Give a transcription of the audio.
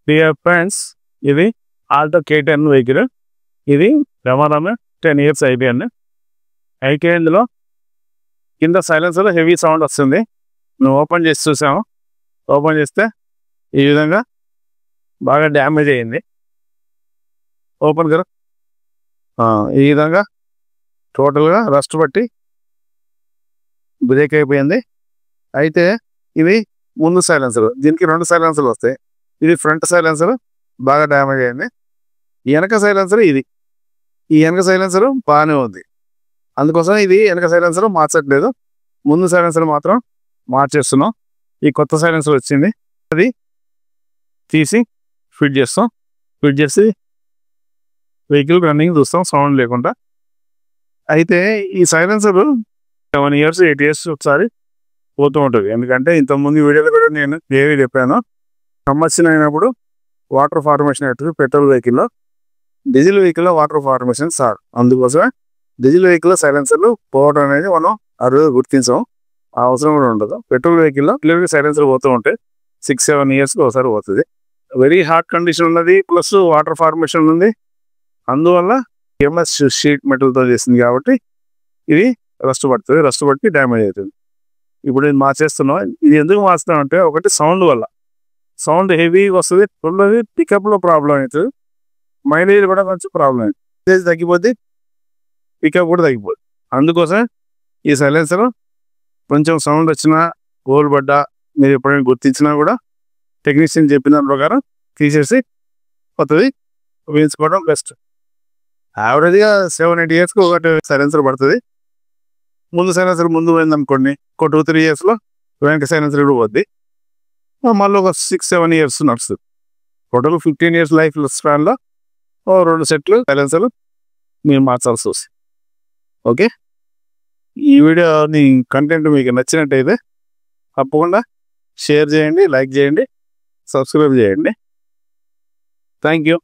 Dear friends, ఇది Alto K10 vehicle. ఇది ప్రమాదమే 10 years అయిపోయింది. అయితే ఇందులో కింద సైలెన్సర్లో హెవీ సౌండ్ వస్తుంది. మేము ఓపెన్ చేసి చూసాము. ఓపెన్ చేస్తే ఈ విధంగా బాగా డ్యామేజ్ అయ్యింది. ఓపెన్ కదా, ఈ విధంగా టోటల్గా రస్ట్ పట్టి బ్రేక్ అయిపోయింది. అయితే ఇవి ముందు సైలెన్సర్, దీనికి 2 సైలెన్సర్లు వస్తాయి. ఇది ఫ్రంట్ సైలెన్సర్ బాగా డ్యామేజ్ అయింది. వెనక సైలెన్సర్ ఇది, ఈ వెనక సైలెన్సర్ బాగానే ఉంది. అందుకోసం ఇది వెనక సైలెన్సర్ మార్చట్లేదు, ముందు సైలెన్సర్ మాత్రం మార్చేస్తున్నాం. ఈ కొత్త సైలెన్సర్ వచ్చింది, అది తీసి ఫిట్ చేస్తాం. ఫిట్ చేసి వెహికల్ రన్నింగ్ చూస్తాం సౌండ్ లేకుండా. అయితే ఈ సైలెన్సర్ 7 years 8 years ఒకసారి పోతూ ఉంటుంది. ఎందుకంటే ఇంతకుముందు వీడియోలో కూడా నేను ఏవి చెప్పాను, కంబషన్ అయినప్పుడు వాటర్ ఫార్మేషన్ అవుతుంది పెట్రోల్ వెహికల్లో. డీజిల్ వెహికల్లో వాటర్ ఫార్మేషన్ సార్, అందుకోసమే డీజిల్ వెహికల్లో సైలెన్సర్లు పోవడం అనేది మనం అరుదుగా గుర్తించాం, ఆ అవసరం కూడా ఉండదు. పెట్రోల్ వెహికల్లో క్లియర్గా సైలెన్సర్ పోతూ ఉంటే 6-7 yearsకి ఒకసారి పోతుంది. వెరీ హార్డ్ కండిషన్ ఉన్నది, ప్లస్ వాటర్ ఫార్మేషన్ ఉంది. అందువల్ల ఎంఎస్ షీట్ మెటల్తో చేసింది కాబట్టి ఇది రస్ట్ పడుతుంది, రస్ట్ పట్టి డ్యామేజ్ అవుతుంది. ఇప్పుడు ఇది మార్చేస్తున్నాం. ఇది ఎందుకు మార్చుతాం అంటే, ఒకటి సౌండ్ వల్ల, సౌండ్ హెవీగా వస్తుంది. రెండోది పికప్లో ప్రాబ్లం అవుతుంది, మైలేజ్ కూడా కొంచెం ప్రాబ్లం అవుతుంది. మైలేజ్ తగ్గిపోద్ది, పికప్ కూడా తగ్గిపోద్ది. అందుకోసం ఈ సైలెన్సర్ కొంచెం సౌండ్ వచ్చినా, గోల్ పడ్డా, మీరు ఎప్పుడైనా గుర్తించినా కూడా టెక్నీషియన్ చెప్పిన ప్రకారం తీసేసి కొత్తది వేయించుకోవడం బెస్ట్. యావరేజ్గా 7-8 yearsకి ఒకటి సైలెన్సర్ పడుతుంది. ముందు సైలెన్సర్ ముందు పోయిందనుకోండి, ఒక 2-3 yearsలో వెనక సైలెన్సర్ కూడా పోద్ది. మళ్ళీ ఒక 6-7 years నడుస్తుంది. టోటల్ 15 years లైఫ్ స్పాన్లో 2 సెట్లు సైలెన్సర్లు మీరు మార్చాల్సి వస్తుంది. ఓకే, ఈ వీడియోని కంటెంట్ మీకు నచ్చినట్టయితే తప్పకుండా షేర్ చేయండి, లైక్ చేయండి, సబ్స్క్రైబ్ చేయండి. Thank you.